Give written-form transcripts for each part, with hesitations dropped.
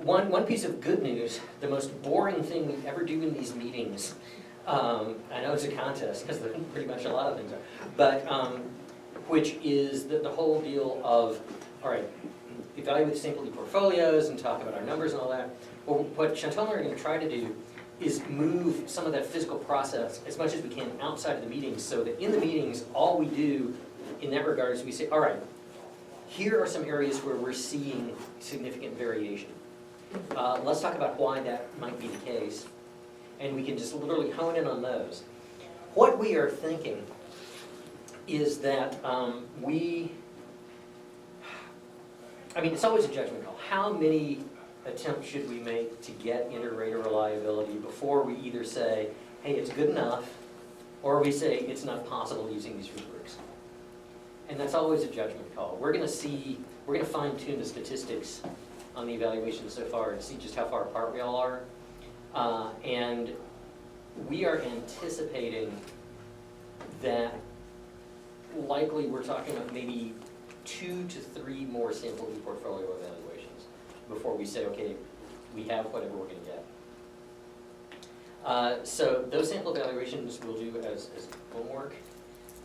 one piece of good news, the most boring thing we ever do in these meetings, I know it's a contest, because pretty much a lot of things are, but which is the whole deal of, all right, evaluate the sample portfolios and talk about our numbers and all that. Well, what Chantal and I are going to try to do is move some of that physical process as much as we can outside of the meetings, so that in the meetings, all we do in that regard is we say, all right, here are some areas where we're seeing significant variation. Let's talk about why that might be the case, and we can just literally hone in on those. What we are thinking is that it's always a judgment call. How many attempts should we make to get inter-rater reliability before we either say, hey, it's good enough, or we say it's not possible using these rubrics? And that's always a judgment call. We're going to fine-tune the statistics on the evaluation so far and see just how far apart we all are. And we are anticipating that likely we're talking about maybe 2 to 3 more sample portfolio evaluations before we say, okay, we have whatever we're going to get. So those sample evaluations we'll do as homework,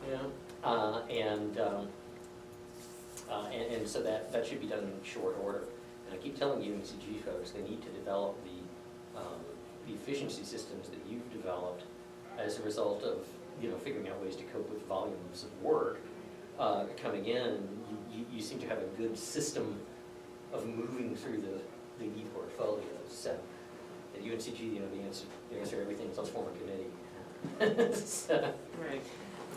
and so that should be done in short order. And I keep telling you, UNCG folks, they need to develop the efficiency systems that you've developed as a result of figuring out ways to cope with volumes of work coming in. You seem to have a good system of moving through the e-portfolios. So at UNCG, the answer to everything is let's form a committee. So, Right.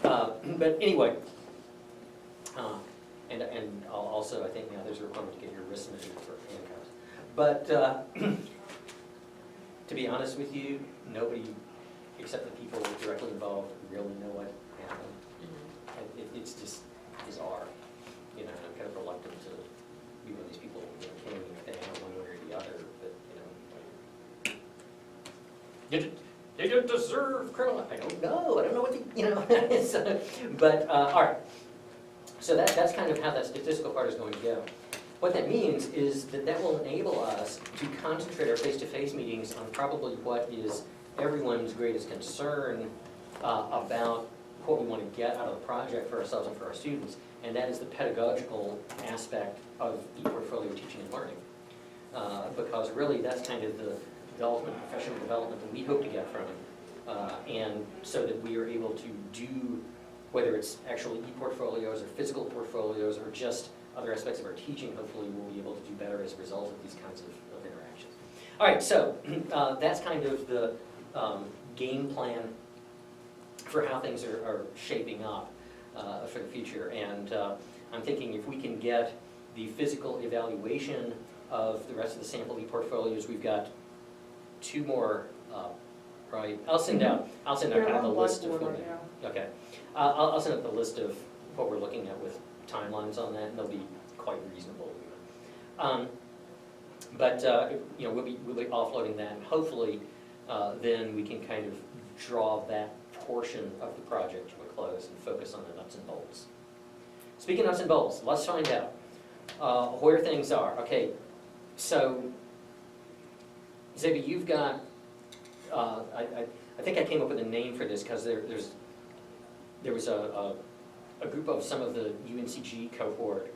But anyway, and also I think now there's a requirement to get your wrist measured for handcuffs. But to be honest with you, nobody except the people directly involved really know what happened. Mm-hmm. It's just bizarre. I'm kind of reluctant to be one of these people claiming that they have one way or the other, but they didn't deserve criminal. I don't know. I don't know what so, but all right. So that's kind of how that statistical part is going to go. What that means is that will enable us to concentrate our face-to-face meetings on probably what is everyone's greatest concern about what we want to get out of the project for ourselves and for our students, and that is the pedagogical aspect of e-portfolio teaching and learning. Because really that's kind of the ultimate professional development that we hope to get from it. And so that we are able to do, whether it's actual e-portfolios or physical portfolios or just other aspects of our teaching, hopefully we'll be able to do better as a result of these kinds of interactions. All right, so that's kind of the game plan for how things are shaping up for the future. And I'm thinking if we can get the physical evaluation of the rest of the sample e-portfolios, we've got 2 more, right? I'll send out kind of the list of what okay. I'll send out the list of what we're looking at with timelines on that, and they'll be quite reasonable. But we'll be offloading that, and hopefully then we can kind of draw that portion of the project to a close and focus on the nuts and bolts. Speaking of nuts and bolts, let's find out where things are. Okay, so Xavier, you've got, I think I came up with a name for this because there was a group of some of the UNCG cohort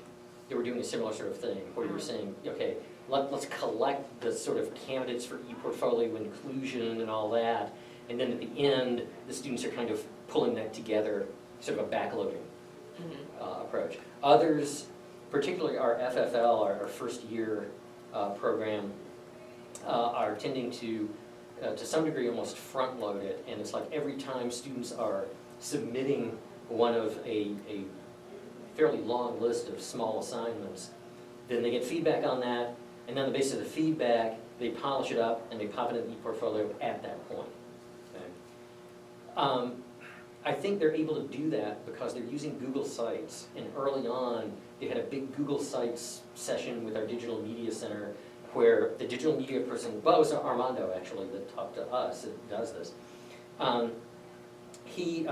that were doing a similar sort of thing, where you were saying, okay, let's collect the sort of candidates for e-portfolio inclusion and all that, and then at the end, the students are kind of pulling that together, sort of a backloading approach. Others, particularly our FFL, our first year program, are tending to some degree almost front load it, and it's like every time students are submitting one of a fairly long list of small assignments, then they get feedback on that, and then on the basis of the feedback, they polish it up and they pop it in the e-portfolio at that point. Okay? I think they're able to do that because they're using Google Sites, and early on, they had a big Google Sites session with our Digital Media Center where the digital media person, well, it was Armando actually that talked to us that does this. He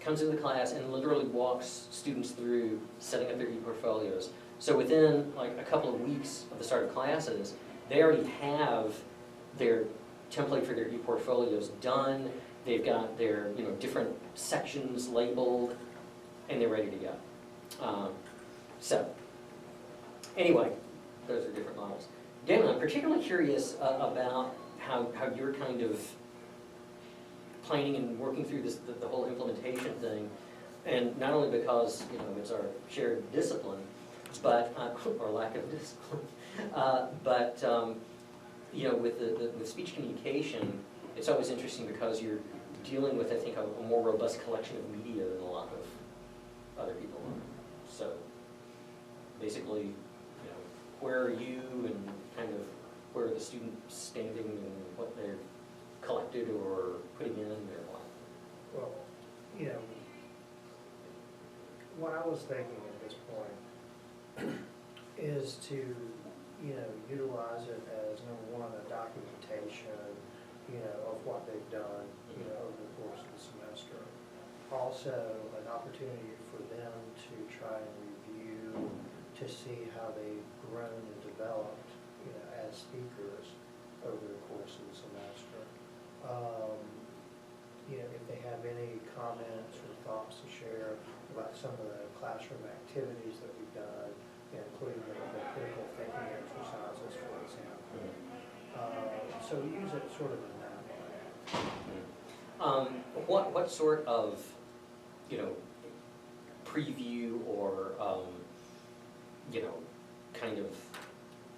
comes into the class and literally walks students through setting up their e-portfolios. So within like a couple of weeks of the start of classes, They already have their template for their e-portfolios done. They've got their, different sections labeled, and they're ready to go. So, anyway, those are different models. Damon, I'm particularly curious about how you're kind of planning and working through this, the whole implementation thing, and not only because, it's our shared discipline, but, or lack of discipline, but, with speech communication, it's always interesting because you're dealing with, I think, a more robust collection of media than a lot of other people are. So, basically, where are you and kind of where are the students standing and what they're collected or putting in or what? Well, what I was thinking at this point is to, utilize it as, number one, a documentation, of what they've done, over the course of the semester. Also, an opportunity for them to try and review, to see how they've grown and developed, as speakers over the course of the semester. If they have any comments or thoughts to share about some of the classroom activities that we've done, including the critical thinking exercises, for example. So we use it sort of in that way. What sort of, preview or, kind of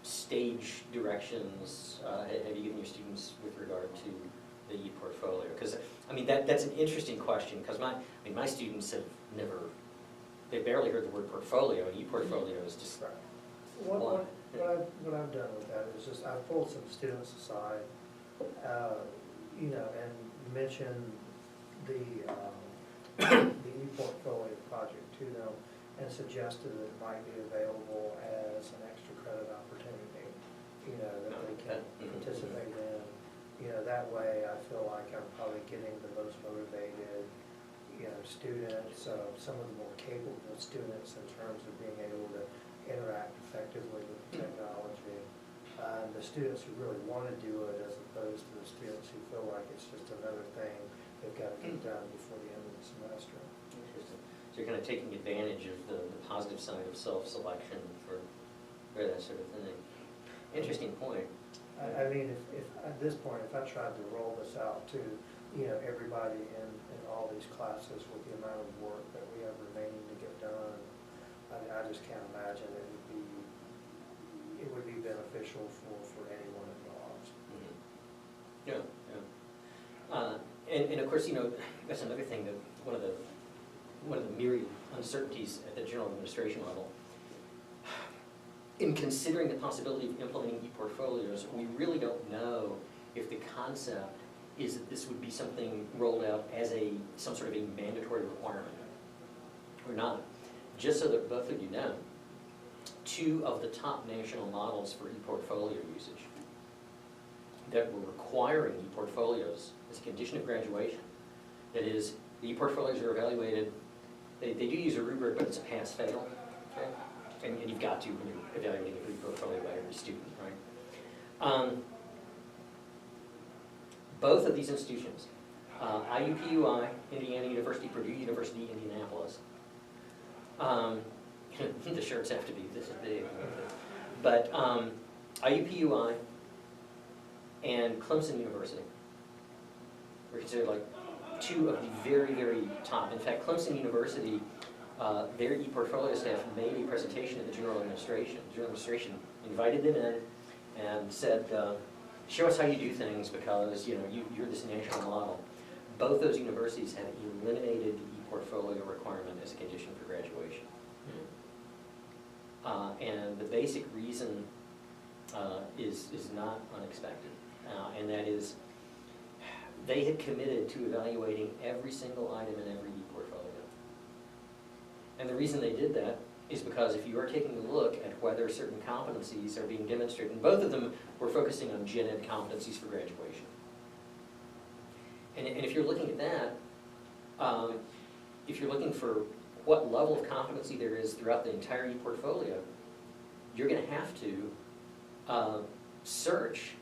stage directions have you given your students with regard to the e-portfolio? Because, that's an interesting question, because my students have they barely heard the word portfolio, and e-portfolio is just Right. What I've done with that is just, I've pulled some students aside, and mentioned the e-portfolio project to them and suggested that it might be available as an extra credit opportunity, that they can participate in. That way I feel like I'm probably getting the most motivated, students, some of the more capable students in terms of being able to interact effectively with the technology. The students who really want to do it, as opposed to the students who feel like it's just another thing they've got to get done before the end of the semester. interesting. So you're kind of taking advantage of the positive side of self-selection for that sort of thing. Interesting point. If at this point, if I tried to roll this out to, everybody in all these classes with the amount of work that we have remaining to get done, I just can't imagine it would be beneficial for anyone involved. Mm-hmm. Yeah. And of course, that's another thing, that one of the myriad uncertainties at the general administration level. In considering the possibility of implementing e-portfolios, we really don't know if the concept is that this would be something rolled out as some sort of a mandatory requirement or not. Just so that both of you know, 2 of the top national models for e-portfolio usage that were requiring e-portfolios as a condition of graduation, that is, the e-portfolios are evaluated, they do use a rubric, but it's a pass-fail, okay? And you've got to when you're evaluating every portfolio by every student, right? Both of these institutions, IUPUI, Indiana University, Purdue University, Indianapolis, the shirts have to be this big, but IUPUI and Clemson University were considered like 2 of the very, very top. In fact, Clemson University, their e-portfolio staff made a presentation to the general administration. The general administration invited them in and said, show us how you do things, because you're this national model. Both those universities have eliminated the e-portfolio requirement as a condition for graduation. And the basic reason is not unexpected, and that is they had committed to evaluating every single item in every e-portfolio. And the reason they did that is because if you are taking a look at whether certain competencies are being demonstrated, and both of them were focusing on gen ed competencies for graduation. And if you're looking at that, if you're looking for what level of competency there is throughout the entire e-portfolio, you're going to have to search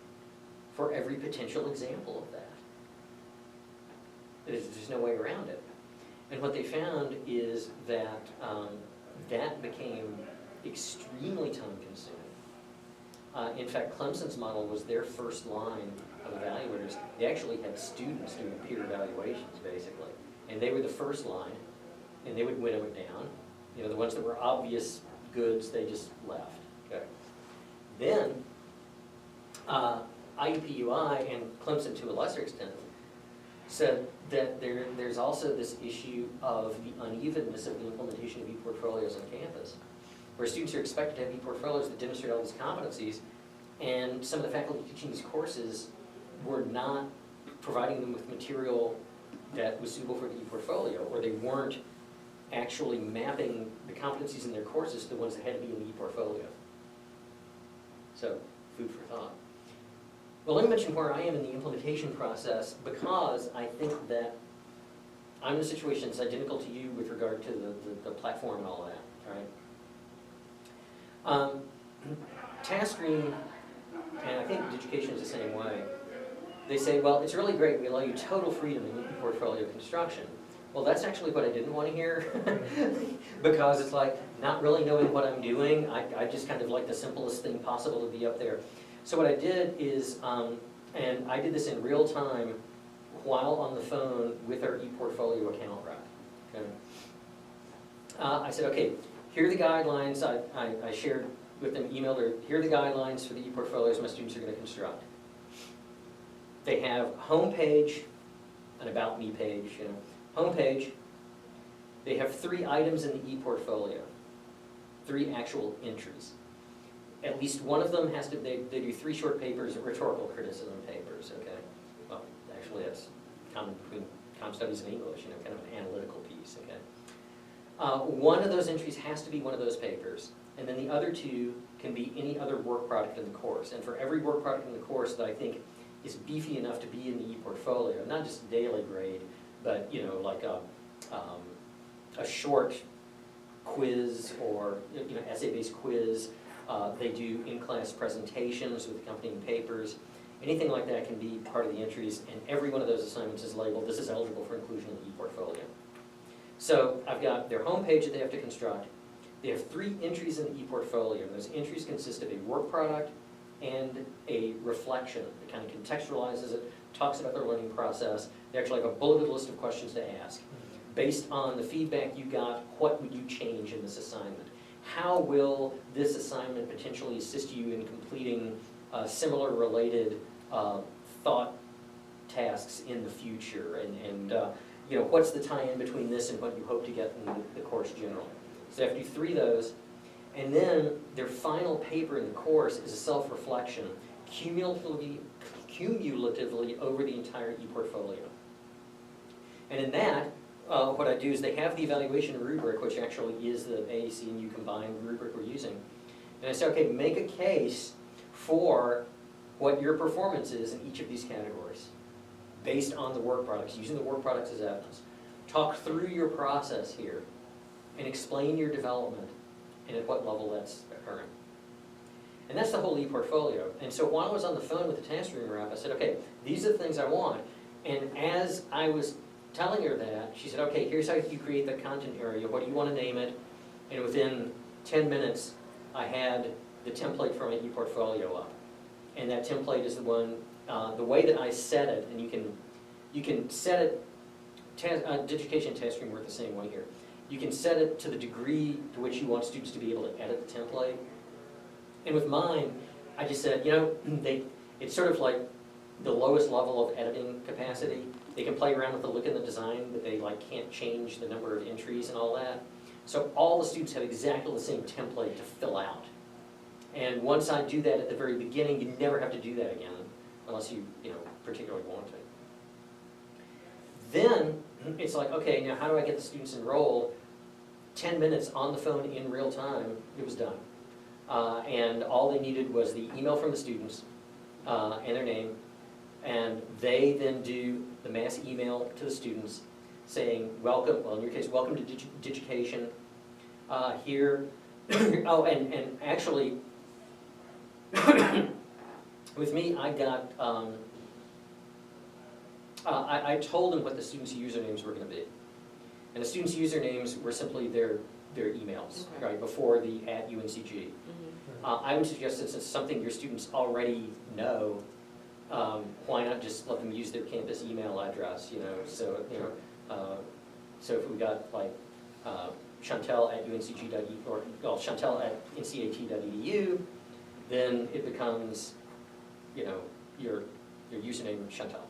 for every potential example of that. There's no way around it. And what they found is that that became extremely time-consuming. In fact, Clemson's model was their first line of evaluators. They actually had students doing peer evaluations, basically. And they were the first line, and they would winnow it down. You know, the ones that were obvious goods, they just left. Okay. Then, IUPUI and Clemson, to a lesser extent, said that there's also this issue of the unevenness of the implementation of e-portfolios on campus, where students are expected to have e-portfolios that demonstrate all these competencies, and some of the faculty teaching these courses were not providing them with material that was suitable for the e-portfolio, or they weren't actually mapping the competencies in their courses to the ones that had to be in the e-portfolio. So, food for thought. Well, let me mention where I am in the implementation process, because I think that I'm in a situation that's identical to you with regard to the platform and all that, all right? TaskStream, and I think Digication is the same way, they say, well, it's really great, we allow you total freedom in e-portfolio construction. Well, that's actually what I didn't want to hear, because it's like not really knowing what I'm doing. I just kind of like the simplest thing possible to be up there. So what I did is, and I did this in real time while on the phone with our ePortfolio account rep. Okay. I said, okay, here are the guidelines. I shared with them, emailed her, here are the guidelines for the ePortfolios my students are going to construct. They have home page, an about me page, you know. Home page, they have 3 items in the ePortfolio, 3 actual entries. At least one of them has to, they do 3 short papers, rhetorical criticism papers, okay? Well, actually that's common between comm studies and English, you know, kind of an analytical piece, okay? One of those entries has to be one of those papers, and then the other 2 can be any other work product in the course. And for every work product in the course that I think is beefy enough to be in the ePortfolio, not just daily grade, but, you know, like a short quiz or, you know, essay-based quiz. They do in-class presentations with accompanying papers. Anything like that can be part of the entries, and every one of those assignments is labeled, this is eligible for inclusion in the ePortfolio. So I've got their home page that they have to construct. They have 3 entries in the ePortfolio, and those entries consist of a work product and a reflection. It kind of contextualizes it, talks about their learning process. They actually have a bulleted list of questions to ask. Based on the feedback you got, what would you change in this assignment? How will this assignment potentially assist you in completing similar related thought tasks in the future? And you know, what's the tie-in between this and what you hope to get in the course generally? So they have to do 3 of those. And then their final paper in the course is a self-reflection, cumulatively over the entire ePortfolio. And in that, what I do is they have the evaluation rubric, which actually is the AAC and U combined rubric we're using. And I say, okay, make a case for what your performance is in each of these categories based on the work products, using the work products as evidence. Talk through your process here and explain your development and at what level that's occurring. And that's the whole ePortfolio. And so while I was on the phone with the TaskStream rep, I said, okay, these are the things I want. And as I was telling her that, she said, okay, here's how you create the content area. What do you want to name it? And within 10 minutes, I had the template for my ePortfolio up. And that template is the one, the way that I set it, and you can set it, Digication and TaskStream work the same way here. You can set it to the degree to which you want students to be able to edit the template. And with mine, I just said, you know, it's sort of like the lowest level of editing capacity. They can play around with the look and the design, but they like can't change the number of entries and all that. So all the students have exactly the same template to fill out. And once I do that at the very beginning, you never have to do that again, unless you particularly want to. Then it's like, okay, now how do I get the students enrolled? 10 minutes on the phone in real time, it was done. And all they needed was the email from the students and their name, and they then do the mass email to the students saying, welcome, well in your case, welcome to Digication. Here, oh, and actually, With me, I got, I told them what the students' usernames were gonna be. And the students' usernames were simply their emails, Okay. right, before the @UNCG. I would suggest that since it's something your students already know, why not just let them use their campus email address, you know, so, you know, so if we got like, Chantel@uncg.edu, or, well, Chantel@ncat.edu, then it becomes, you know, your username, Chantel.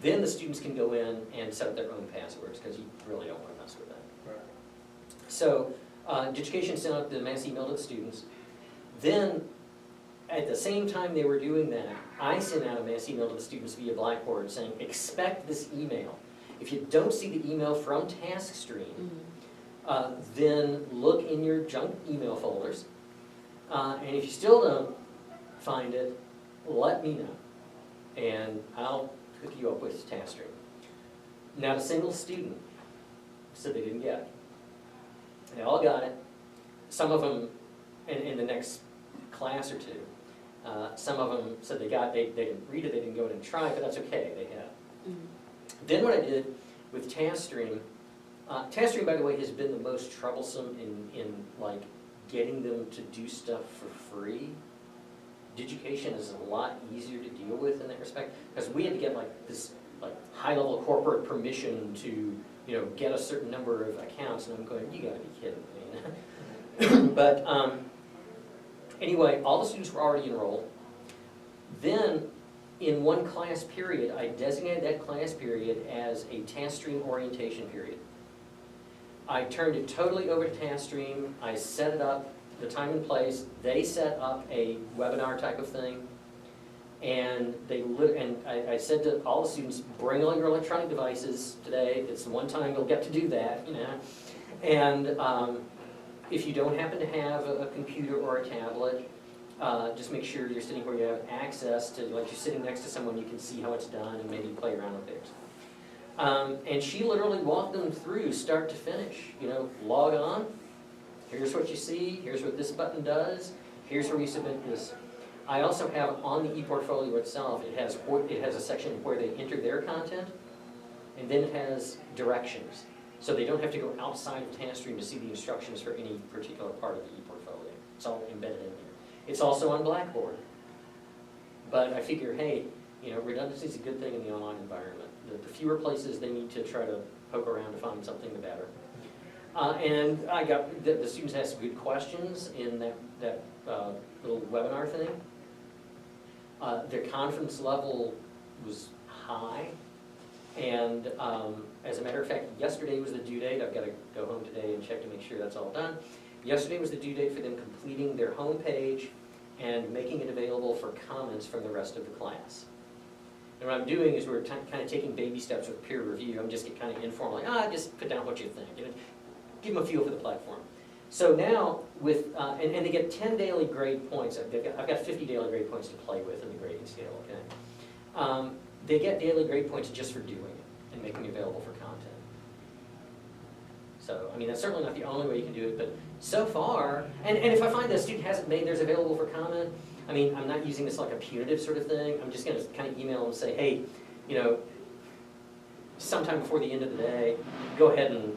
Then the students can go in and set up their own passwords, because you really don't want to mess with that. Right. So, Education sent out the mass email to the students. Then, at the same time they were doing that, I sent out a mass email to the students via Blackboard saying, expect this email. If you don't see the email from TaskStream, then look in your junk email folders. And if you still don't find it, let me know. And I'll hook you up with TaskStream. Not a single student said they didn't get it. They all got it. Some of them in the next class or two. Some of them said they didn't read it, they didn't go in and try, but that's okay, they had it. Then what I did with TaskStream, TaskStream, by the way, has been the most troublesome in like getting them to do stuff for free. Digication is a lot easier to deal with in that respect, because we had to get like this like high-level corporate permission to, you know, get a certain number of accounts, and I'm going, you gotta be kidding me. But anyway, all the students were already enrolled. Then, in one class period, I designated that class period as a TaskStream orientation period. I turned it totally over to TaskStream, I set it up, the time and place, they set up a webinar type of thing, and I said to all the students, bring all your electronic devices today, it's the one time you'll get to do that, you know. And if you don't happen to have a computer or a tablet, just make sure you're sitting where you have access to, like you're sitting next to someone you can see how it's done and maybe play around with things. And she literally walked them through start to finish, you know, log on, here's what you see, here's what this button does, here's where you submit this. I also have on the ePortfolio itself, it has a section where they enter their content, and then it has directions. So they don't have to go outside of TaskStream to see the instructions for any particular part of the ePortfolio. It's all embedded in there. It's also on Blackboard. But I figure, hey, you know, redundancy is a good thing in the online environment. The fewer places they need to try to poke around to find something, the better. And I got, the students asked good questions in that little webinar thing. Their confidence level was high. And as a matter of fact, yesterday was the due date. I've got to go home today and check to make sure that's all done. Yesterday was the due date for them completing their home page and making it available for comments from the rest of the class. And what I'm doing is we're kind of taking baby steps with peer review. I'm just kind of informal, like, just put down what you think. You know, give them a feel for the platform. So now, with and they get 10 daily grade points. I've got 50 daily grade points to play with in the grading scale, okay? They get daily grade points just for doing it and making it available for content. So, I mean, that's certainly not the only way you can do it, but so far, and if I find that a student hasn't made theirs available for comment, I mean, I'm not using this like a punitive sort of thing. I'm just going to kind of email them and say, hey, you know, sometime before the end of the day, go ahead and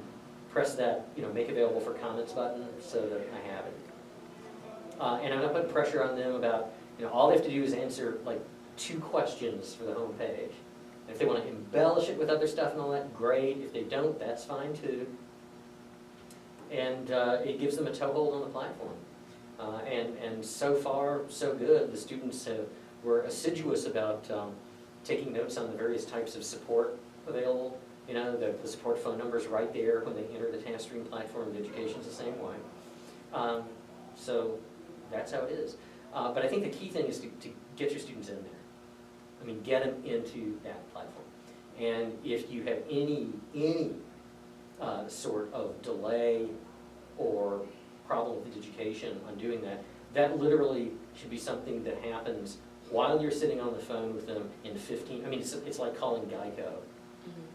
press that, you know, make available for comments button so that I have it. And I'm not putting pressure on them about, you know, all they have to do is answer like 2 questions for the home page. And if they want to embellish it with other stuff and all that, great. If they don't, that's fine too. And it gives them a toehold on the platform. And so far, so good. The students were assiduous about taking notes on the various types of support available. You know, the support phone number's right there when they enter the TaskStream platform. The education's the same way. So that's how it is. But I think the key thing is to get your students in there. I mean, get them into that platform. And if you have any sort of delay or problem with education on doing that, that literally should be something that happens while you're sitting on the phone with them in 15, I mean, it's like calling Geico,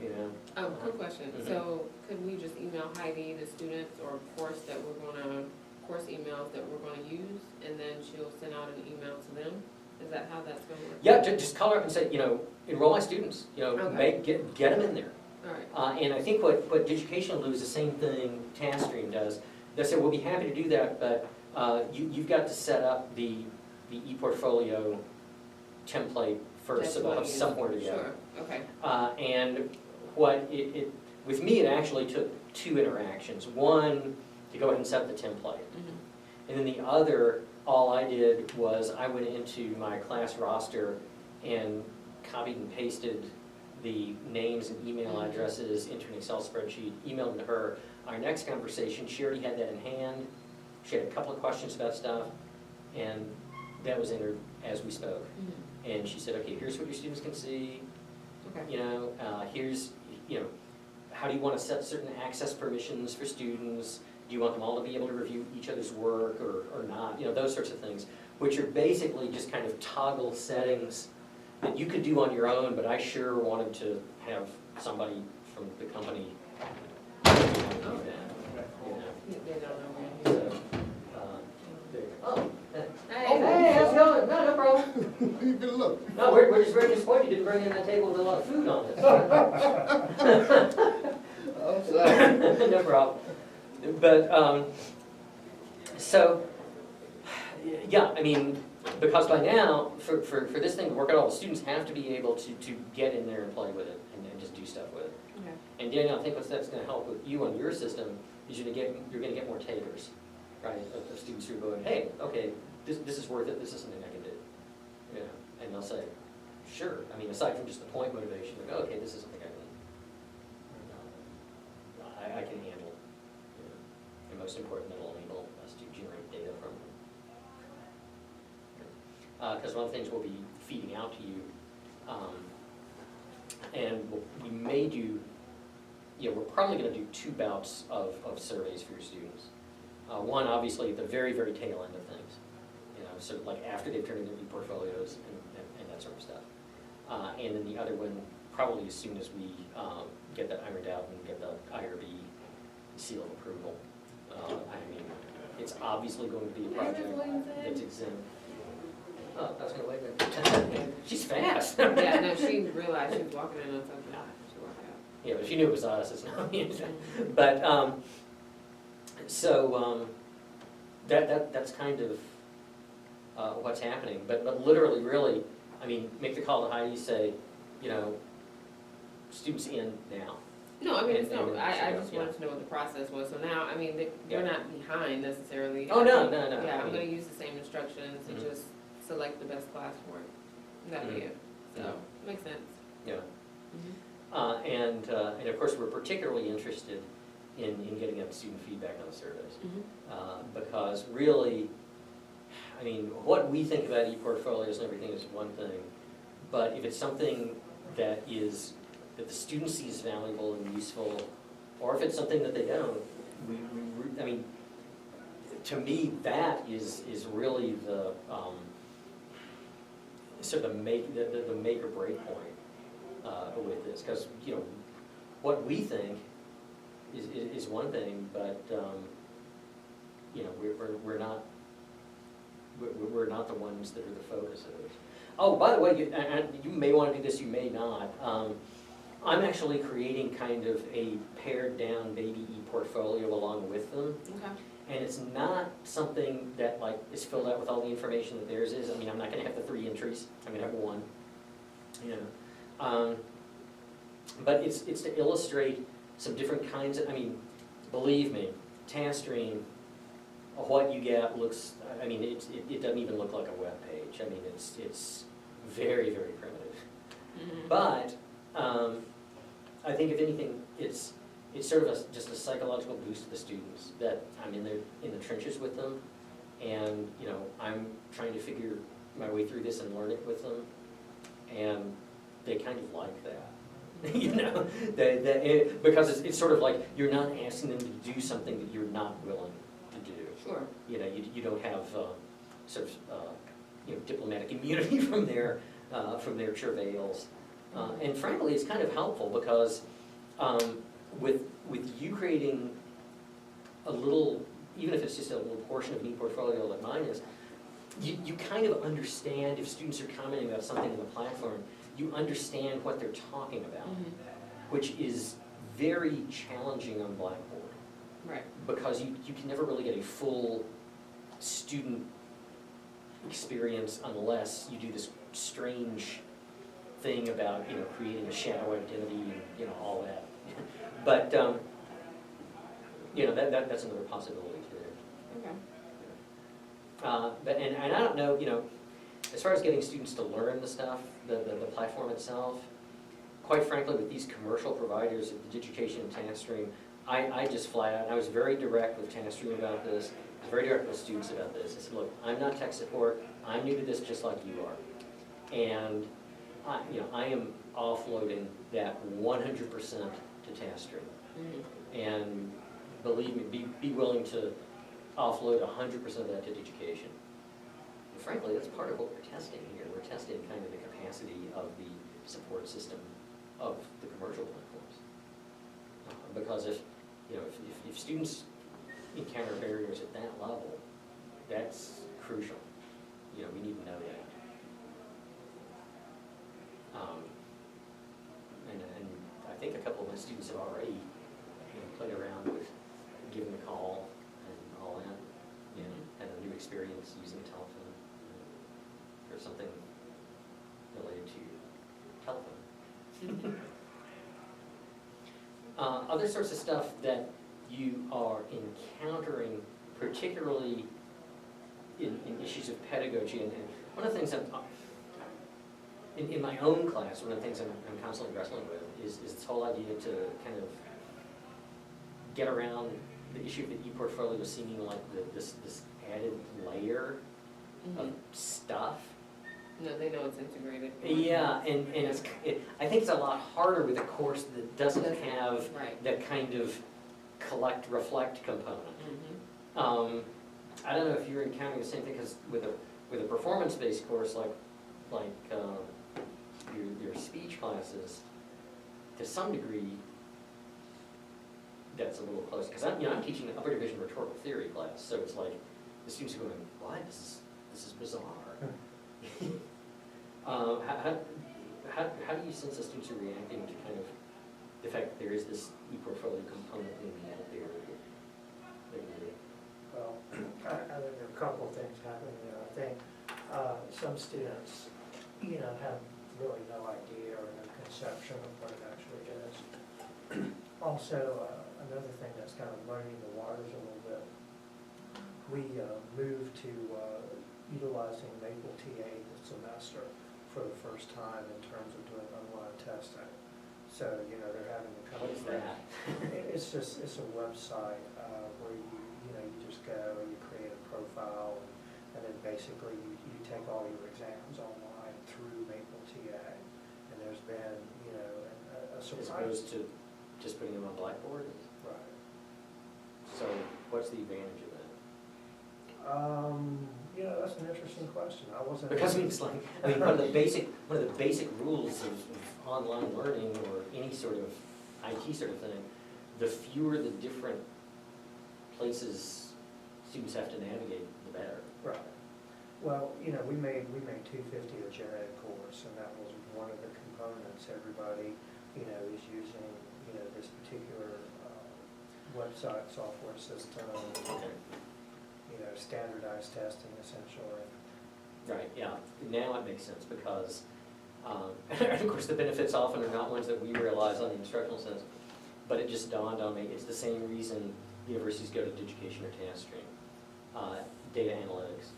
you know? Oh, quick question. So could we just email Heidi, the students or course that we're gonna course emails that we're gonna use, and then she'll send out an email to them? Is that how that's gonna work? Yeah, just call her up and say, enroll my students, Okay. get them in there. All right. And I think what Education will do is the same thing TaskStream does. They say, we'll be happy to do that, but you've got to set up the ePortfolio template first, That's so they'll what have I use. somewhere to go. Sure, okay. And what with me, it actually took 2 interactions. One, to go ahead and set up the template. Mhm. And then the other, all I did was I went into my class roster and copied and pasted the names and email addresses into an Excel spreadsheet, emailed them to her. Our next conversation, she already had that in hand. She had a couple of questions about stuff, and that was entered as we spoke. Mhm. And she said, okay, here's what your students can see, Okay. here's, how do you want to set certain access permissions for students? Do you want them all to be able to review each other's work or not? Those sorts of things, which are basically just kind of toggle settings that you could do on your own, but I sure wanted to have somebody from the company do that. They don't know where So, there you go. Oh, Hey. hey, how's it going? No problem. You can look. No, we're just very disappointed you didn't bring in that table with a lot of food on it. I'm sorry. No problem. But, so, yeah, because by now, for this thing to work at all, the students have to be able to get in there and play with it and then just do stuff with it. Okay. And Danielle, I think that's gonna help with you on your system, is you're gonna get more takers, right? Of students who are going, hey, okay, this is worth it, this is something I can do. And they'll say, sure, aside from just the point motivation, they go, okay, this is something I can handle. And most important, it'll enable us to generate data from them. Because one of the things we'll be feeding out to you, and we may do, we're probably gonna do 2 bouts of surveys for your students. One, obviously, at the very, very tail end of things, sort of like after they've turned in their portfolios and that sort of stuff. And then the other one, probably as soon as we get that ironed out and get the IRB seal of approval. It's obviously going to be a project that's exempt. Oh, I was gonna wait a minute. She's fast. Yeah, no, she realized she was walking in on something. She walked out. Yeah, but she knew it was us, it's not me. But, that's kind of what's happening. But literally, really, make the call to Heidi, say, students in now. No, it's no, And- I just yeah. wanted to know what the process was, so now, Yeah. they're not behind necessarily. Oh, I no. think- Yeah, I I'm mean- gonna use the same instructions and Mhm. just select the best class for it. That'll be it, so, makes sense. Yeah. Mhm. And of course, we're particularly interested in getting up student feedback on the surveys. Because really, what we think about e-portfolios and everything is one thing, but if it's something that the student sees valuable and useful, or if it's something that they don't, to me, that is really the, sort of the make or break point with this, because, what we think is one thing, but, we're not the ones that are the focus of it. Oh, by the way, you may want to do this, you may not. I'm actually creating kind of a pared down baby e-portfolio along with them. Okay. And it's not something that is filled out with all the information that theirs is. I'm not gonna have the 3 entries, I'm gonna have 1. But it's to illustrate some different kinds of, believe me, TaskStream, what you get looks, it doesn't even look like a web page. It's very, very primitive. Mhm. But I think if anything, it's sort of just a psychological boost to the students that I'm in the trenches with them, and I'm trying to figure my way through this and learn it with them, and they kind of like that. Because it's sort of like you're not asking them to do something that you're not willing to do. Sure. You don't have sort of diplomatic immunity from their travails. And frankly, it's kind of helpful because with you creating a little even if it's just a little portion of an e-portfolio like mine is, you kind of understand if students are commenting about something in the platform, you understand what they're talking about, which is very challenging on Blackboard, Right. because you can never really get a full student experience unless you do this strange thing about, creating a shadow identity and, all that. But, that's another possibility too. Okay. And I don't know, as far as getting students to learn the stuff, the platform itself, quite frankly, with these commercial providers, Digication and TaskStream, I just flat out, and I was very direct with TaskStream about this, I was very direct with students about this. I said, look, I'm not tech support, I'm new to this just like you are. And, I am offloading that 100% to TaskStream. And believe me, be willing to offload 100% of that to Digication. And frankly, that's part of what we're testing here. We're testing kind of the capacity of the support system of the commercial platforms. Because if students encounter barriers at that level, that's crucial. We need to know that. And I think a couple of my students have already played around with giving a call and all that, had a new experience using a telephone, or something related to telephone. Other sorts of stuff that you are encountering, particularly in issues of pedagogy, and one of the things in my own class, one of the things I'm constantly wrestling with is this whole idea to kind of get around the issue of the e-portfolio seeming like this added layer of stuff. No, they know it's integrated. Yeah, and I think it's a lot harder with a course that doesn't have Right. that kind of collect, reflect component. Mhm. I don't know if you're encountering the same thing, because with a performance-based course like your speech classes, to some degree, that's a little close, because I'm teaching an upper division rhetorical theory class, so it's like the students are going, what? This is bizarre. How do you sense the students are reacting to kind of the fact that there is this e-portfolio component in that theory? Well, I think there are a couple of things happening there. I think some students, have really no idea or no conception of what it actually is. Also, another thing that's kind of muddying the waters a little bit, we moved to utilizing Maple TA this semester for the first time in terms of doing online testing. So, they're having to come. What is that? It's a website where you just go and you create a profile, and then basically you take all your exams online through Maple TA. And there's been, a As surprise. opposed to just putting them on Blackboard? Right. So what's the advantage of that? That's an interesting question. I wasn't. Because it's like, one of the basic rules of online learning or any sort of IT sort of thing, the fewer the different places students have to navigate, the better. Right. Well, we made 250 a gen ed course, and that was one of the components. Everybody, is using, this particular website software system, Okay. Standardized testing essentially. Right, yeah, now it makes sense, because, of course, the benefits often are not ones that we realize on the instructional sense, but it just dawned on me, it's the same reason universities go to Digication or TaskStream. Data analytics,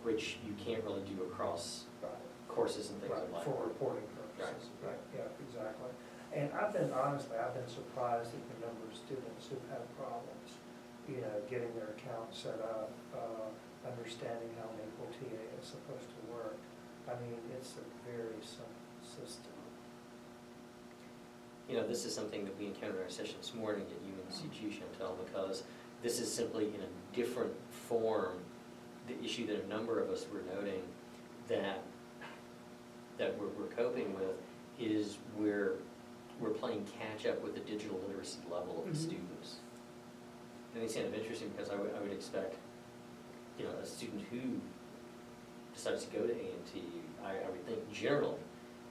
which you can't really do across Right. courses and things Right, like for that. reporting purposes. Right. Yeah, exactly. And I've been surprised at the number of students who've had problems, getting their account set up, understanding how Maple TA is supposed to work. I mean, it's a very simple system. This is something that we encountered in our session this morning at UNCG, Chantel, because this is simply in a different form, the issue that a number of us were noting that we're coping with is we're playing catch up with the digital literacy level of the Mhm. students. And it's kind of interesting because I would expect, you know, a student who decides to go to A&T, I would think generally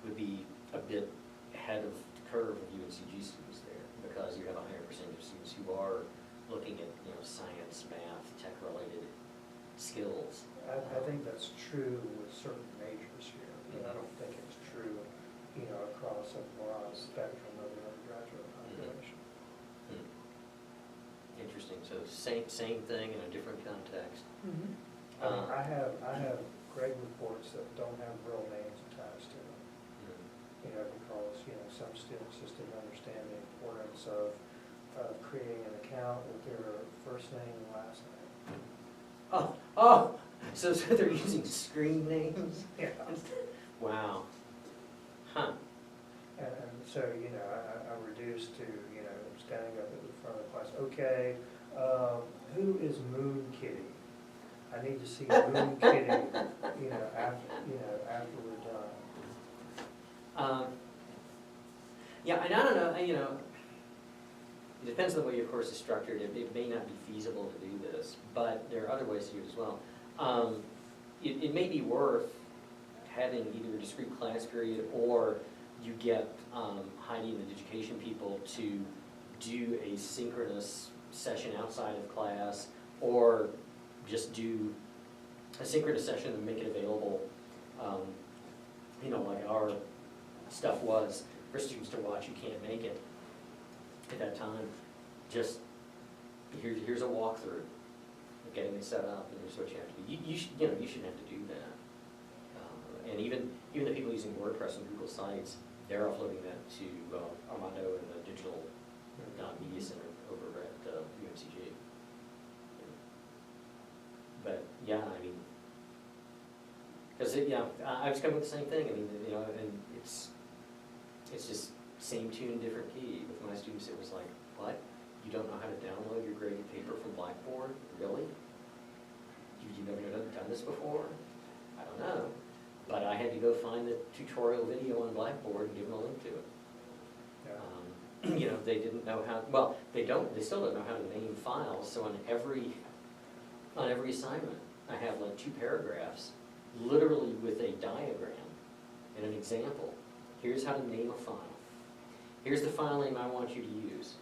would be a bit ahead of the curve of UNCG students there, because you have a higher percentage of students who are looking at, you know, science, math, tech-related skills. I think that's true with certain majors here, but I don't think it's true, you know, across a broad spectrum of the undergraduate population. Hmm. Interesting, so same thing in a different context. I mean, I have grade reports that don't have real names attached to them, Hmm. you know, because, you know, some students just didn't understand the importance of creating an account with their first name and last name. Oh, so they're using screen names? Yeah. Wow. Huh. And so, you know, I'm reduced to, you know, standing up at the front of the class, okay, who is Moon Kitty? I need to see Moon Kitty, after we're done. Yeah, and I don't know, you know, it depends on the way your course is structured. It may not be feasible to do this, but there are other ways to do it as well. It may be worth having either a discrete class period, or you get Heidi and the education people to do a synchronous session outside of class, or just do a synchronous session and make it available, you know, like our stuff was for students to watch who can't make it at that time. Just, here's a walkthrough of getting it set up, and here's what you have to do. You shouldn't have to do that. And even the people using WordPress and Google Sites, they're uploading that to Armando and the Digital Media Center over at UNCG. But yeah, I mean, because I was coming with the same thing. I mean, you know, and it's just same tune, different key. With my students, it was like, what? You don't know how to download your graded paper from Blackboard? Really? You've never done this before? I don't know. But I had to go find the tutorial video on Blackboard and give them a link to it. Yeah. You know, they didn't know how, well, they still don't know how to name files, so on every assignment, I have like 2 paragraphs, literally with a diagram and an example. Here's how to name a file. Here's the file name I want you to use.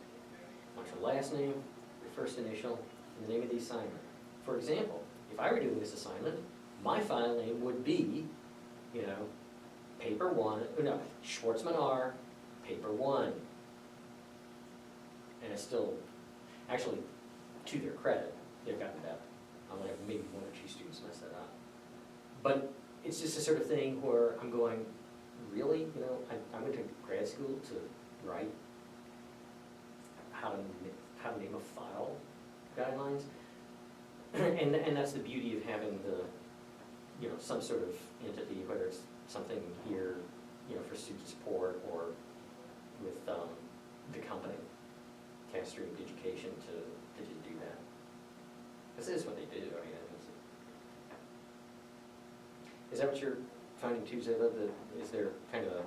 I want your last name, your first initial, and the name of the assignment. For example, if I were doing this assignment, my file name would be, you know, paper 1, Schwartzman R, paper 1. And it's still, actually, to their credit, they've gotten better. I'm gonna have maybe 1 or 2 students mess that up. But it's just the sort of thing where I'm going, really? You know, I went to grad school to write how to name a file guidelines. And that's the beauty of having the, you know, some sort of entity, whether it's something here, you know, for student support, or with the company, Castro Education, to do that. This is what they do. I mean, is that what you're finding too, Zeva? Is there kind of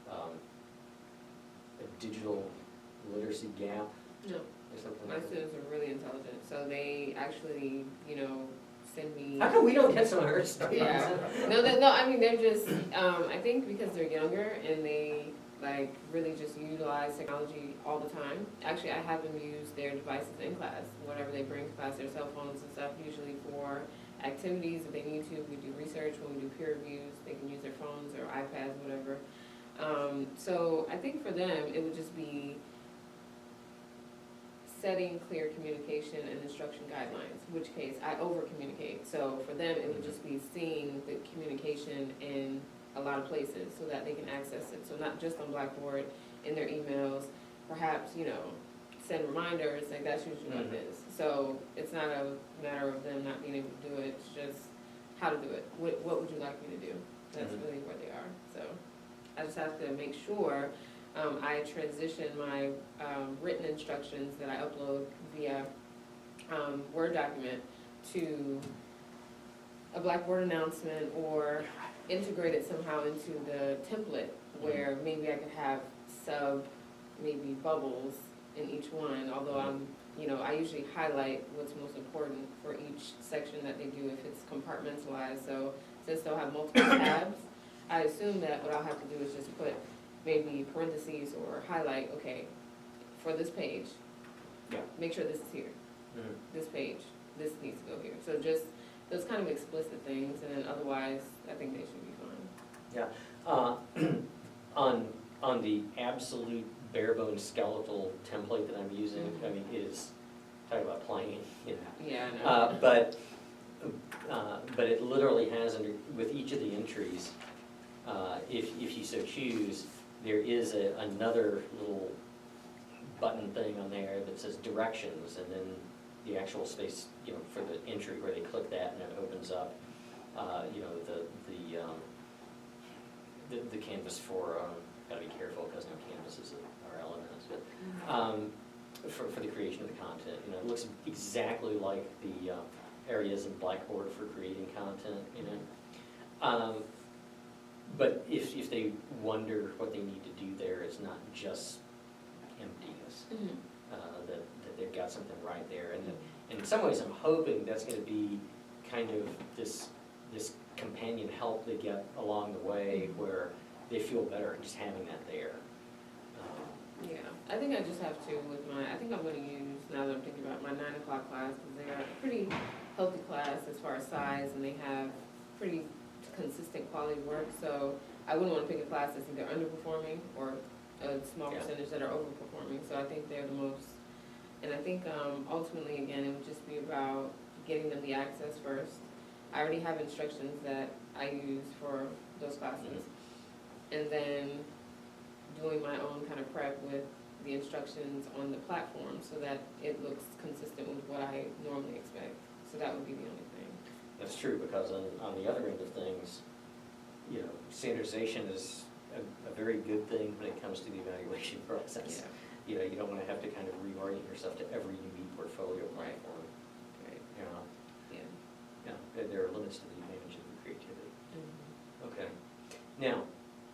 a digital literacy gap? No, Or something my like that? students are really intelligent, so they actually, you know, send me. How come we don't get some of her stuff? Yeah, no, I mean, they're just, I think because they're younger and they like really just utilize technology all the time. Actually, I have them use their devices in class, whatever they bring to class, their cell phones and stuff, usually for activities if they need to. We do research, when we do peer reviews, they can use their phones or iPads, whatever. So I think for them, it would just be setting clear communication and instruction guidelines, in which case I over-communicate. So for them, it would just be seeing the communication in a lot of places so that they can access it. So not just on Blackboard, in their emails, perhaps, you know, send reminders, like that's usually what it is. So it's not a matter of them not being able to do it, it's just how to do it. What would you like me to do? That's really where they are. So I just have to make sure I transition my written instructions that I upload via Word document to a Blackboard announcement, or integrate it somehow into the template where maybe I could have maybe bubbles in each one, although I'm you know, I usually highlight what's most important for each section that they do if it's compartmentalized. So since they'll have multiple tabs, I assume that what I'll have to do is just put maybe parentheses or highlight, okay, for this page, Yeah. make sure this is here, Mhm. this page, this needs to go here. So just those kind of explicit things, and then otherwise, I think they should be fine. Yeah, on the absolute bare bones skeletal template that I'm using, Mhm. I mean, is, talk about plain, you know. Yeah, I know. But it literally has under, with each of the entries, if you so choose, there is another little button thing on there that says directions, and then the actual space, you know, for the entry where they click that and it opens up, you know, the canvas for, gotta be careful because no canvases are elements, but for the creation of the content, you know, it looks exactly like the areas in Blackboard for creating content, you know. But if they wonder what they need to do there, it's not just emptiness, Mhm. that they've got something right there. And in some ways, I'm hoping that's gonna be kind of this companion help they get along the way where they feel better just having that there. Yeah, I think I just have to with I think I'm gonna use, now that I'm thinking about my 9 o'clock class, because they're a pretty healthy class as far as size, and they have pretty consistent quality work, so I wouldn't wanna pick a class that's either underperforming or a small Yeah. percentage that are overperforming, so I think they're the most, and I think ultimately, again, it would just be about getting them the access first. I already have instructions that I use for those classes, and then doing my own kind of prep with the instructions on the platform so that it looks consistent with what I normally expect. So that would be the only thing. That's true, because on the other end of things, you know, standardization is a very good thing when it comes to the evaluation process. You know, you don't want to have to kind of reorient yourself to every unique portfolio Right. platform. Right, You know, yeah. there are limits to the advantage of the creativity. Mhm. Okay. Now,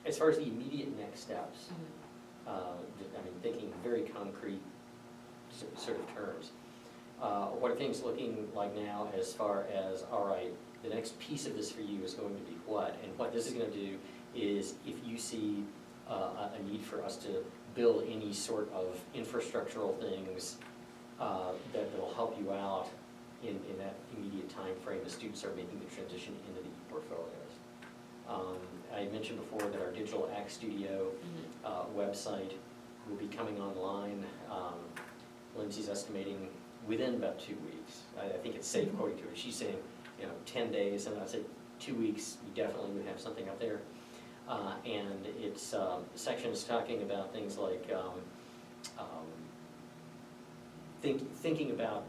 as far as the immediate next steps, Mhm. I mean, thinking very concrete sort of terms. What are things looking like now as far as, all right, the next piece of this for you is going to be what? And what this is gonna do is, if you see a need for us to build any sort of infrastructural things that'll help you out in that immediate time frame as students are making the transition into the e-portfolios. I mentioned before that our Digital Act Studio website will be coming online. Lindsay's estimating within about 2 weeks. I think it's safe according to her. She's saying, you know, 10 days, and I said 2 weeks, we definitely would have something up there. And it's sections talking about things like thinking about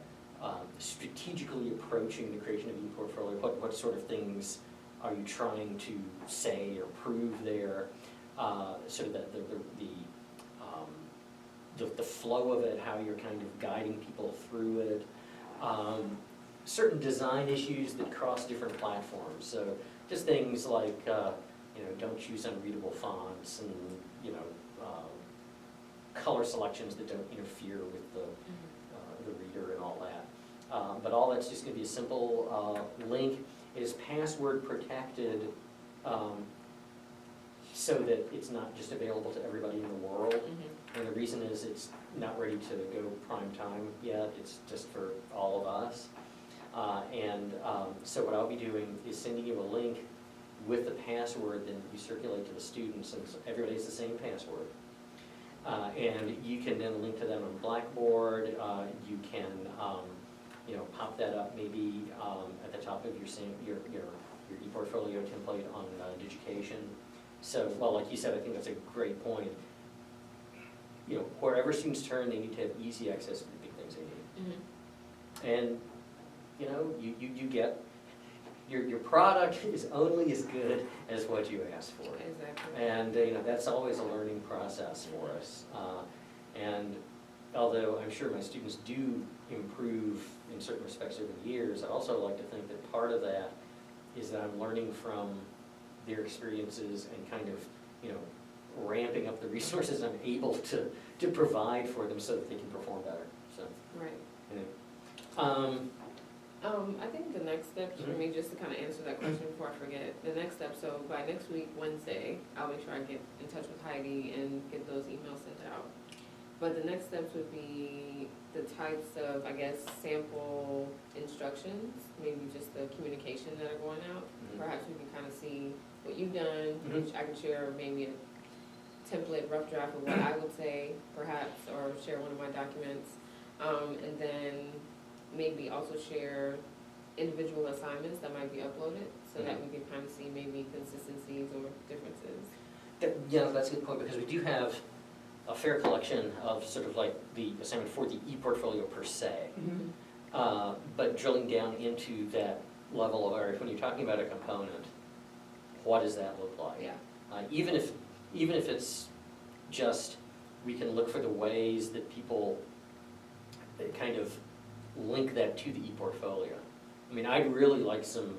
strategically approaching the creation of e-portfolio. What sort of things are you trying to say or prove there? Sort of the flow of it, how you're kind of guiding people through it. Certain design issues that cross different platforms. So just things like, you know, don't choose unreadable fonts and, you know, color selections that don't interfere with the reader and all that. But all that's just gonna be a simple link. It is password protected, so that it's not just available to everybody in the world. Mhm. And the reason is it's not ready to go prime time yet, it's just for all of us. So what I'll be doing is sending you a link with the password that you circulate to the students, and so everybody has the same password. And you can then link to them on Blackboard. You can, you know, pop that up maybe at the top of your ePortfolio template on Digication. So, well, like you said, I think that's a great point. You know, wherever students turn, they need to have easy access to the big things they need. Mhm. And, you know, you get, your product is only as good as what you ask for. Exactly. And, you know, that's always a learning process for us. And although I'm sure my students do improve in certain respects over the years, I also like to think that part of that is that I'm learning from their experiences and kind of, you know, ramping up the resources I'm able to provide for them so that they can perform better. so, Right. anyway. I think the next steps for me, just to kind of answer that question before I forget, the next step, so by next week, Wednesday, I'll make sure I get in touch with Heidi and get those emails sent out. But the next steps would be the types of, I guess, sample instructions, maybe just the communication that are going out. Mhm. Perhaps we can kind of see what you've done, Mhm. which I can share maybe a template, rough draft of what I would say, perhaps, or share one of my documents. And then maybe also share individual assignments that might be uploaded, so that we can kind of see maybe consistencies or differences. Yeah, that's a good point, because we do have a fair collection of sort of like the assignment for the e-portfolio per se. But drilling down into that level of, all right, when you're talking about a component, what does that look like? Yeah, Even if it's just, we can look for the ways that people kind of link that to the e-portfolio. I mean, I'd really like some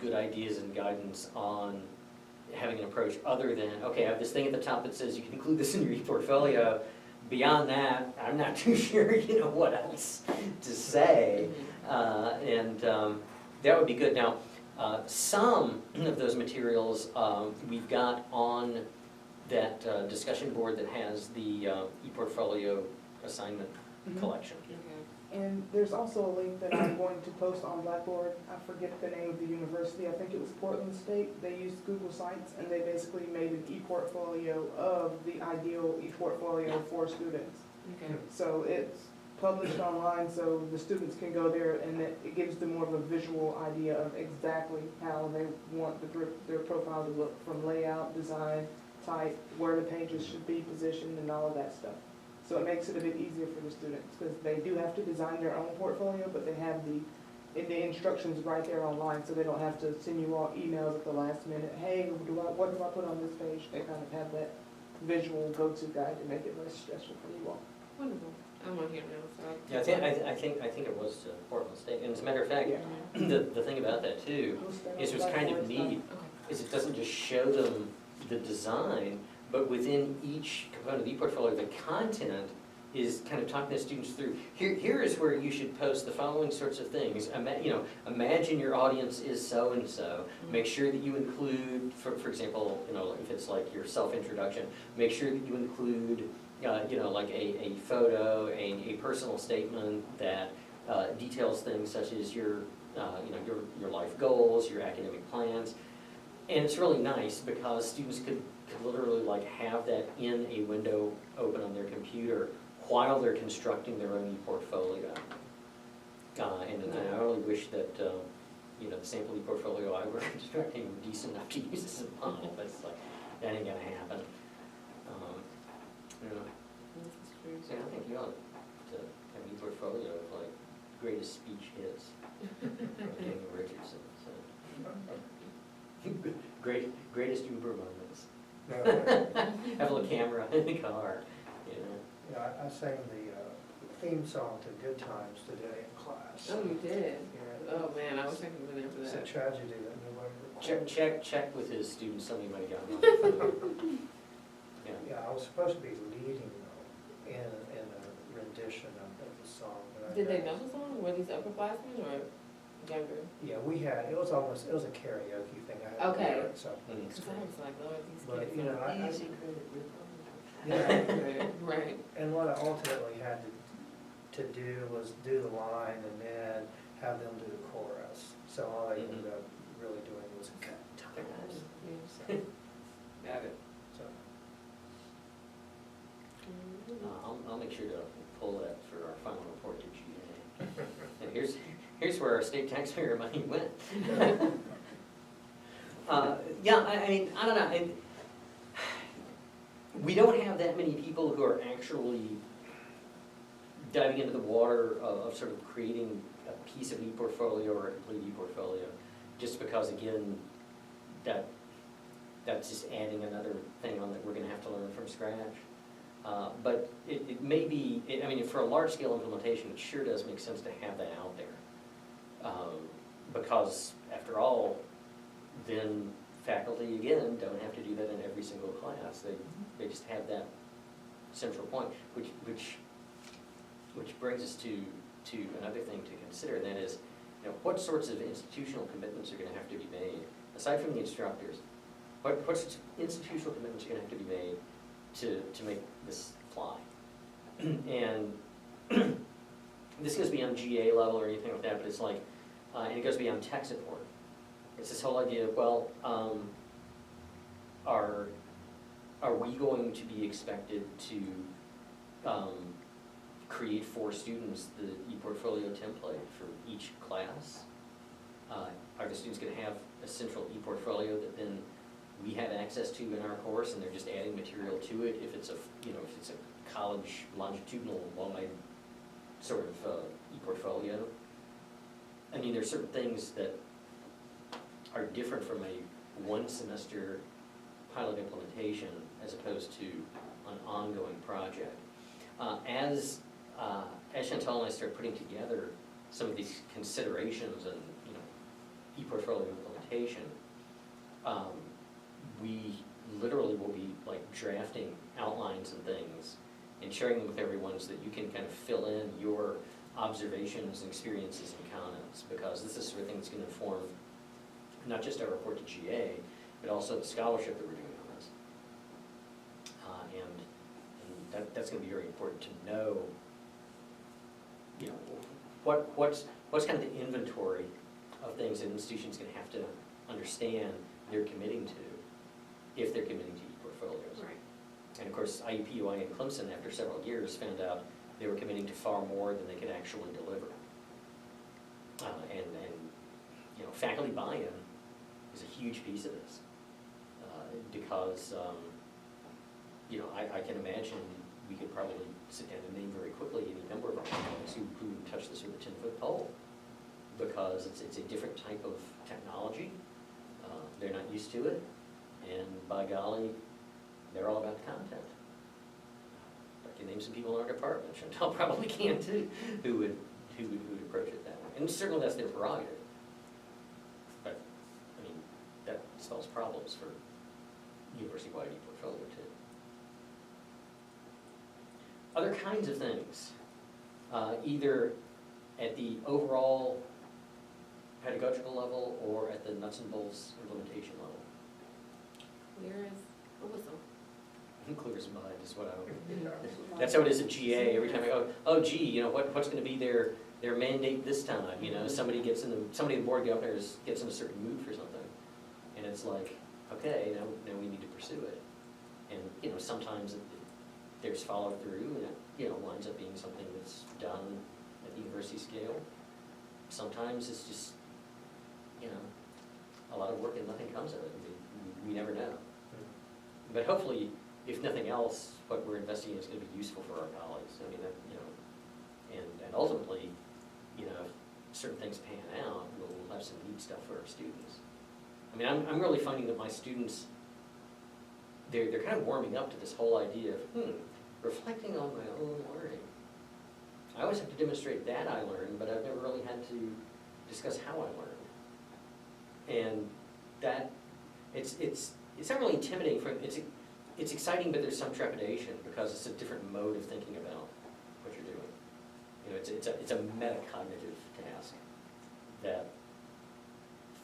good ideas and guidance on having an approach other than, okay, I have this thing at the top that says you can include this in your e-portfolio. Beyond that, I'm not too sure, what else to say. That would be good. Now, some of those materials we've got on that discussion board that has the e-portfolio assignment collection. okay. And there's also a link that I'm going to post on Blackboard. I forget the name of the university. I think it was Portland State. They used Google Sites, and they basically made an e-portfolio of the ideal e-portfolio for students. Okay. So it's published online, so the students can go there, and it gives them more of a visual idea of exactly how they want their profile to look, from layout, design, type, where the pages should be positioned, and all of that stuff. So it makes it a bit easier for the students, because they do have to design their own portfolio, but they have the instructions right there online, so they don't have to send you all emails at the last minute, hey, what do I put on this page? They kind of have that visual go-to guide to make it less stressful for you all. Wonderful. I'm on here now, so. Yeah, I think it was Portland State. And as a matter of fact, Yeah. the thing about that too is what's kind of neat is it doesn't just show them the design, but within each component of the e-portfolio, the content is kind of talking to students through, here is where you should post the following sorts of things. Imagine your audience is so-and-so. Make sure that you include, for example, if it's like your self-introduction, make sure that you include, like a photo, a personal statement that details things such as your life goals, your academic plans. And it's really nice because students could literally like have that in a window open on their computer while they're constructing their own e-portfolio. And I really wish that, the sample e-portfolio I were constructing were decent enough to use as a model, but it's like, that ain't gonna happen. This is true. So I think you ought to have an e-portfolio of like greatest speech hits of Daniel Richardson, so. Greatest Uber moments. Have a little camera in the car, I sang the theme song to Good Times today in class. Oh, you did? Yeah. Oh, man, I wish I could have been there for It's a that. tragedy that nobody recorded. Check with his students, somebody might have gotten on the phone. Yeah. Yeah, I was supposed to be leading though, in a rendition of the song. but I Did they got- know the song? Were these upperclassmen or younger? Yeah, it was a karaoke thing. I had to Okay. do it, so. Mm. Because I was like, oh, these But, kids. yeah, Right. and what I ultimately had to do was do the line and then have them do the chorus. So all I ended up really doing was cut times. Yeah. Got it. So, I'll make sure to pull that for our final report to GA. And here's where our state taxpayer money went. Yeah, I mean, I don't know. We don't have that many people who are actually diving into the water of sort of creating a piece of e-portfolio or a complete e-portfolio, just because, again, that's just adding another thing on that we're gonna have to learn from scratch. But it may be, I mean, for a large-scale implementation, it sure does make sense to have that out there. Because, after all, then faculty, again, don't have to do that in every single class. They just have that central point, which which brings us to another thing to consider, and that is, you know, what sorts of institutional commitments are gonna have to be made, aside from the instructors? What sorts of institutional commitments are gonna have to be made to make this fly? And this goes beyond GA level or anything like that, but it's like, and it goes beyond tech support. It's this whole idea of, well, are we going to be expected to create for students the ePortfolio template for each class? Are the students gonna have a central ePortfolio that then we have access to in our course, and they're just adding material to it if it's a, you know, if it's a college longitudinal wide sort of ePortfolio? I mean, there's certain things that are different from a one semester pilot implementation as opposed to an ongoing project. As Chantal and I start putting together some of these considerations and, you know, ePortfolio implementation, we literally will be like drafting outlines and things and sharing them with everyone so that you can kind of fill in your observations and experiences and comments, because this is the sort of thing that's going to inform not just our report to GA, but also the scholarship that we're doing on this. And that's going to be very important to know, you know, what's kind of the inventory of things that an institution's going to have to understand they're committing to if they're committing to ePortfolios. Right. And of course, IUPUI and Clemson, after several years, found out they were committing to far more than they could actually deliver. And you know, faculty buy-in is a huge piece of this, because you know, I can imagine we could probably sit down and name very quickly any number of our faculty who would touch this with a 10-foot pole, because it's a different type of technology. They're not used to it, and by golly, they're all about the content. I can name some people in our department, Chantal probably can too, who would approach it that way. And certainly that's their prerogative. But, I mean, that spells problems for university-wide ePortfolio too. Other kinds of things, either at the overall pedagogical level or at the nuts and bolts implementation level. Where is the whistle? Clear as mud is what that's how it is at GA. Every time I go, oh gee, you know, what's gonna be their mandate this time? You know, somebody in the board governors gets in a certain mood for something. And it's like, okay, now we need to pursue it. And, you know, sometimes there's follow through and it, you know, winds up being something that's done at the university scale. Sometimes it's just, you know, a lot of work and nothing comes of it. We never know. But hopefully, if nothing else, what we're investigating is going to be useful for our colleagues. I mean, that, you know, and ultimately, you know, if certain things pan out, we'll have some neat stuff for our students. I mean, I'm really finding that my students, they're kind of warming up to this whole idea of, reflecting on my own learning. I always have to demonstrate that I learned, but I've never really had to discuss how I learned. And that, it's not really intimidating. It's exciting, but there's some trepidation because it's a different mode of thinking about what you're doing. You know, it's a metacognitive task that,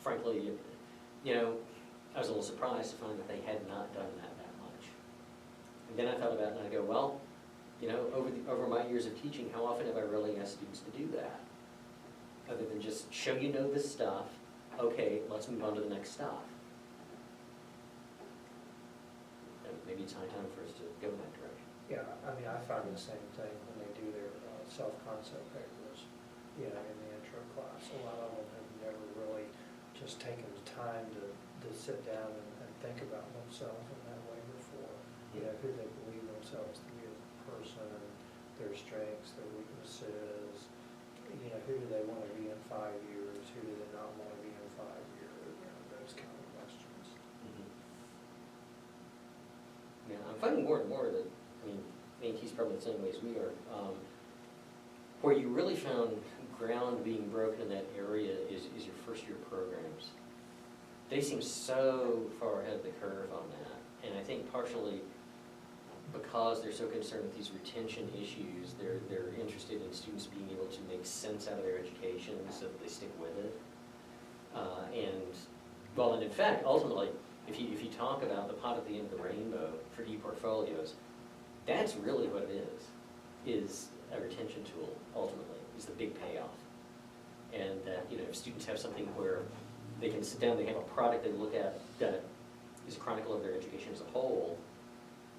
frankly, you know, I was a little surprised to find that they had not done that much. And then I thought about it and I go, well, you know, over my years of teaching, how often have I really asked students to do that? Other than just show you know this stuff, okay, let's move on to the next stuff. And maybe it's high time for us to go in that direction. Yeah, I mean, I find the same thing when they do their self-concept papers, you know, in the intro class. A lot of them have never really just taken the time to sit down and think about themselves in that way before. You know, who they believe themselves to be as a person, their strengths, their weaknesses, you know, who do they want to be in 5 years, who do they not want to be in 5 years, you know, those kind of questions. Yeah, I'm finding more and more that, I mean, he's probably the same way as we are, where you really found ground being broken in that area is your first year programs. They seem so far ahead of the curve on that, and I think partially because they're so concerned with these retention issues, they're interested in students being able to make sense out of their education so that they stick with it. And in fact, ultimately, if you talk about the pot at the end of the rainbow for e-portfolios, that's really what it is a retention tool, ultimately, is the big payoff. And that, if students have something where they can sit down, they have a product they look at that is a chronicle of their education as a whole,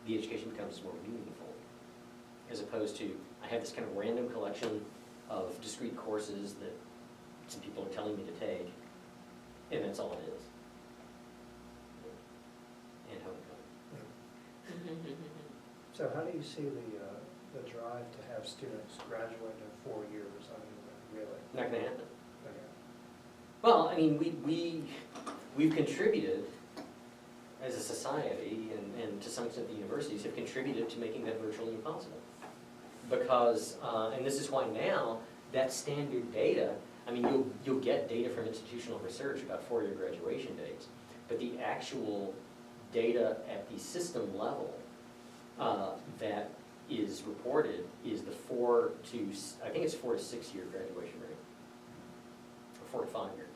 the education becomes more meaningful. As opposed to, I have this kind of random collection of discrete courses that some people are telling me to take, and that's all it is. And homecoming. So how do you see the drive to have students graduate in 4 years? I mean, really? Not gonna happen. Okay. Well, I mean, we've contributed as a society, and to some extent the universities have contributed to making that virtually impossible. Because, and this is why now, that standard data, I mean, you'll get data from institutional research about 4-year graduation dates, but the actual data at the system level that is reported is the 4 to 6 year graduation rate, or 4 to 5 year.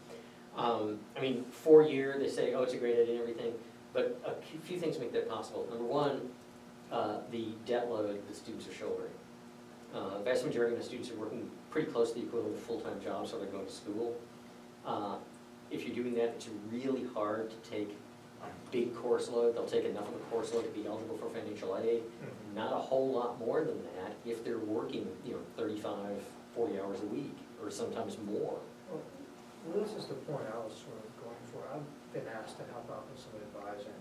I mean, 4 year, they say, oh, it's a great idea and everything, but a few things make that possible. Number one, the debt load that students are shouldering. The vast majority of the students are working pretty close to the equivalent of full-time jobs, so they're going to school. If you're doing that, it's really hard to take a big course load. They'll take enough of a course load to be eligible for financial aid. Mhm. Not a whole lot more than that if they're working, 35, 40 hours a week, or sometimes more. Well, this is the point I was sort of going for. I've been asked to help out with some advising,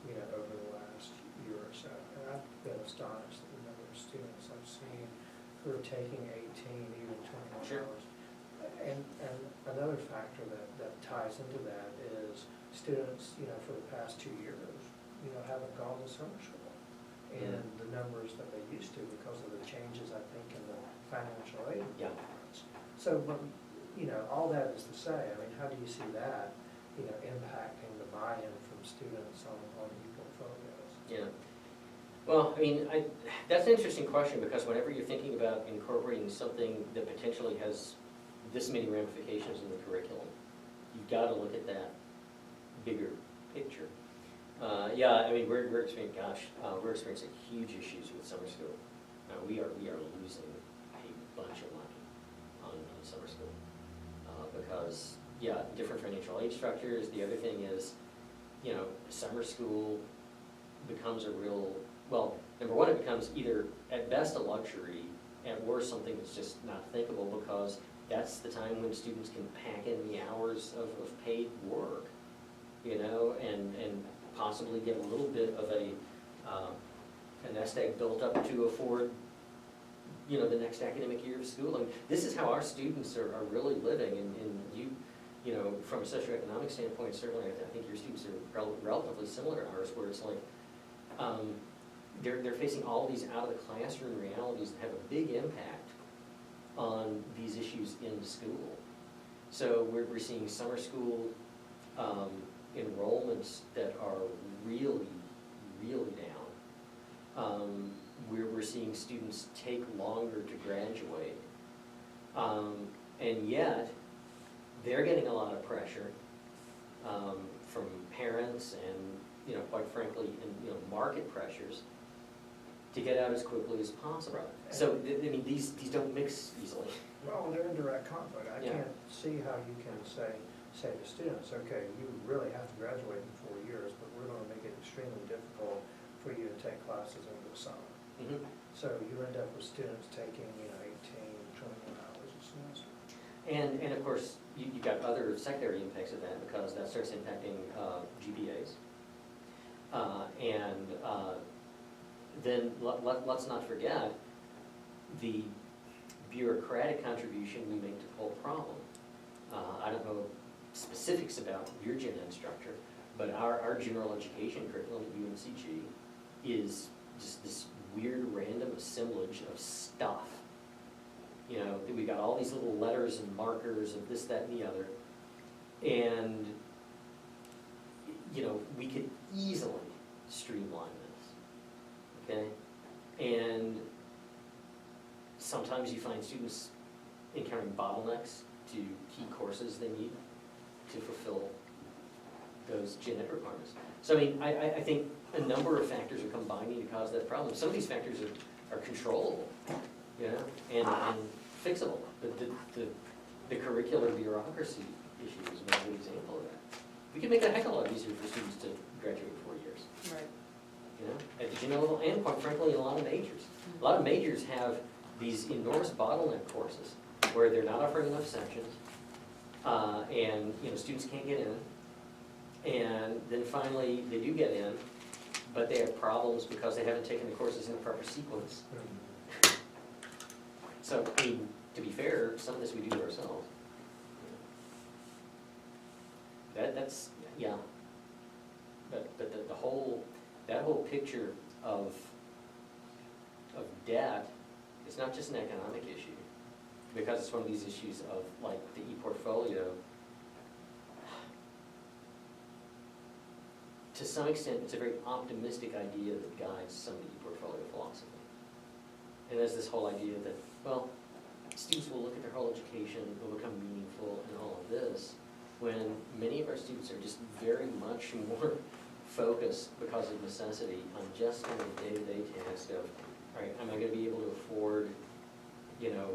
over the last year or so. And I've been astonished at the number of students I've seen who are taking 18, even 21 Sure. hours. And another factor that ties into that is students, for the past 2 years, haven't gone to summer school. And the numbers that they used to because of the changes, I think, in the financial aid Yeah. programs. So, but, all that is to say, I mean, how do you see that, impacting the buy-in from students on e-portfolios? Yeah. Well, I mean, that's an interesting question, because whenever you're thinking about incorporating something that potentially has this many ramifications in the curriculum, you've got to look at that bigger picture. Yeah, I mean, we're experiencing huge issues with summer school. We are losing a bunch of money on summer school. Because, different financial aid structures. The other thing is, summer school becomes a real, well, number one, it becomes either at best a luxury, at worst something that's just not thinkable, because that's the time when students can pack in the hours of paid work, and possibly get a little bit of a nest egg built up to afford, the next academic year of school. I mean, this is how our students are really living, and from a socioeconomic standpoint, certainly, I think your students are relatively similar to ours, where it's like, they're facing all these out-of-the-classroom realities that have a big impact on these issues in school. So we're seeing summer school enrollments that are really, really down. We're seeing students take longer to graduate. And yet, they're getting a lot of pressure from parents and, quite frankly, and, market pressures to get out as quickly as possible. Right. So, I mean, these don't mix easily. Well, they're in direct conflict. I Yeah. can't see how you can say to students, okay, you really have to graduate in 4 years, but we're gonna make it extremely difficult for you to take classes over the summer. Mhm. So you end up with students taking, 18, 21 hours a semester. And of course, you've got other secondary impacts of that, because that starts impacting GPAs. Then let's not forget the bureaucratic contribution we make to the whole problem. I don't know specifics about your gen ed structure, but our general education curriculum at UNCG is just this weird random assemblage of stuff. We got all these little letters and markers of this, that, and the other. And, we could easily streamline this. okay? And sometimes you find students encountering bottlenecks to key courses they need to fulfill those gen ed requirements. So I mean, I think a number of factors are combining to cause that problem. Some of these factors are controllable, you know, and fixable. But the curricular bureaucracy issue is another example of that. We can make it a heck of a lot easier for students to graduate in 4 years, Right. you know, at the junior level and quite frankly in a lot of majors. A lot of majors have these enormous bottleneck courses where they're not offering enough sections, and, you know, students can't get in. And then finally, they do get in, but they have problems because they haven't taken the courses in the proper sequence. So, I mean, to be fair, some of this we do ourselves. That's, yeah. But the whole, that whole picture of debt, it's not just an economic issue, because it's one of these issues of, like, the e-portfolio. To some extent, it's a very optimistic idea that guides some of the e-portfolio philosophy. And there's this whole idea that, well, students will look at their whole education, it will become meaningful and all of this, when many of our students are just very much more focused because of necessity on just kind of the day-to-day task of, all right, am I gonna be able to afford, you know,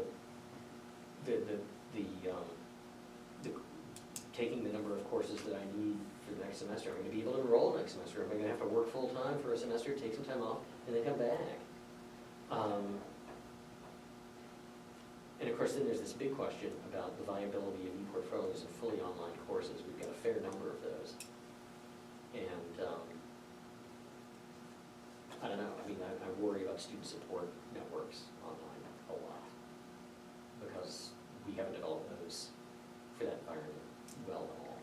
taking the number of courses that I need for the next semester? Am I gonna be able to enroll next semester? Am I gonna have to work full-time for a semester, take some time off, and then come back? And of course, then there's this big question about the viability of e-portfolios and fully online courses. We've got a fair number of those. And, I don't know, I mean, I worry about student support networks online a lot, because we haven't developed those for that environment well at all.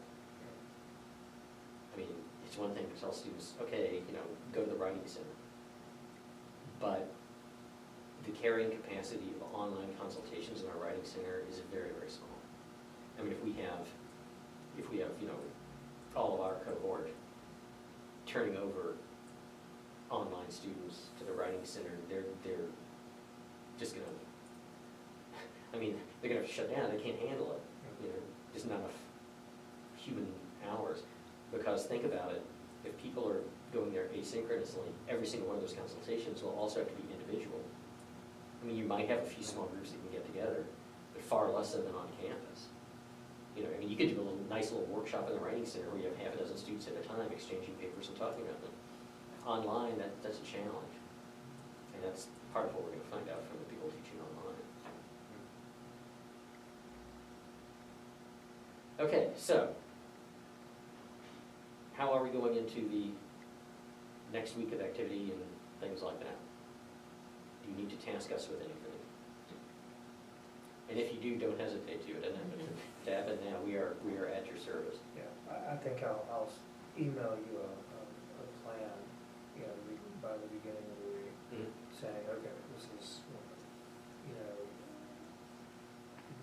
I mean, it's one thing to tell students, okay, you know, go to the writing center, but the carrying capacity of online consultations in our writing center is very, very small. I mean, if we have, you know, all of our cohort turning over online students to the writing center, they're just gonna, I mean, they're gonna have to shut down, they can't handle it, you know, there's not enough human hours. Because think about it, if people are going there asynchronously, every single one of those consultations will also have to be individual. I mean, you might have a few small groups that can get together, but far less so than on campus. You know, I mean, you could do a nice little workshop in the writing center where you have half a dozen students at a time exchanging papers and talking about them. Online, that's a challenge. And that's part of what we're gonna find out from the people teaching online. Okay, so, how are we going into the next week of activity and things like that? Do you need to task us with anything? And if you do, don't hesitate to. It doesn't have to happen now. We are at your service. Yeah, I think I'll email you a plan, you know, by the beginning of the week, saying, okay, this is, you know,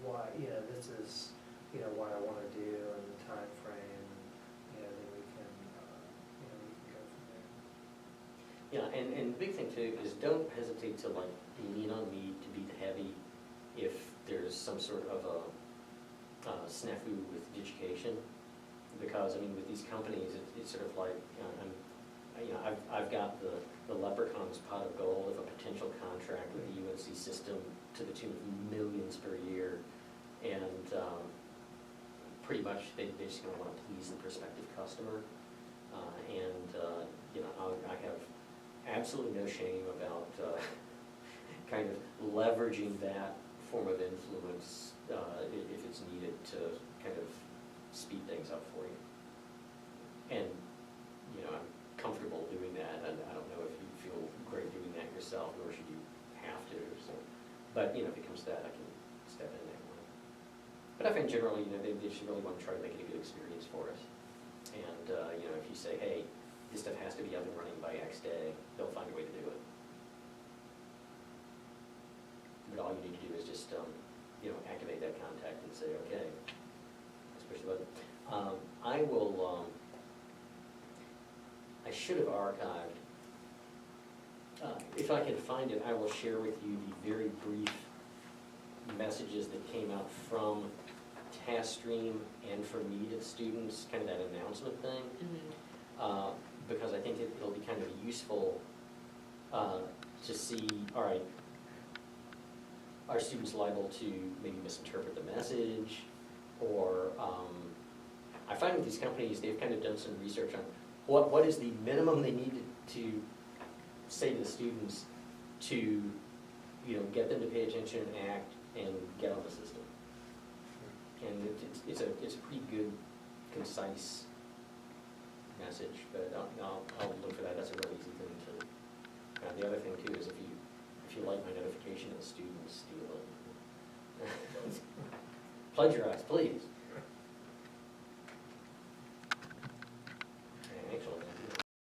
why, you know, this is, you know, what I wanna do and the timeframe, you know, then we can, you know, we can go from there. Yeah, and the big thing too is don't hesitate to like lean on me to be the heavy if there's some sort of a snafu with education. Because I mean, with these companies, it's sort of like, I've got the leprechaun's pot of gold of a potential contract with the UNC system to the tune of millions per year, and pretty much they're just going to want to please the prospective customer, and you know, I have absolutely no shame about kind of leveraging that form of influence if it's needed to kind of speed things up for you. And, you know, I'm comfortable doing that, and I don't know if you feel great doing that yourself, nor should you have to, so. But, you know, if it comes to that, I can step in that way. But I think generally, you know, they just really want to try to make it a good experience for us. And, you know, if you say, hey, this stuff has to be up and running by X day, they'll find a way to do it. But all you need to do is just, you know, activate that contact and say, okay, let's push the button. I will, I should have archived if I can find it, I will share with you the very brief messages that came out from TaskStream and for me to the students, kind of that announcement thing. Because I think it'll be kind of useful to see, all right, are students liable to maybe misinterpret the message? Or I find with these companies, they've kind of done some research on what is the minimum they need to say to the students to, you know, get them to pay attention and act and get on the system. And it's a pretty good, concise message, but I'll look for that. That's a real easy thing to. The other thing too is if you like my notification of the students, steal it. Plagiarize, please.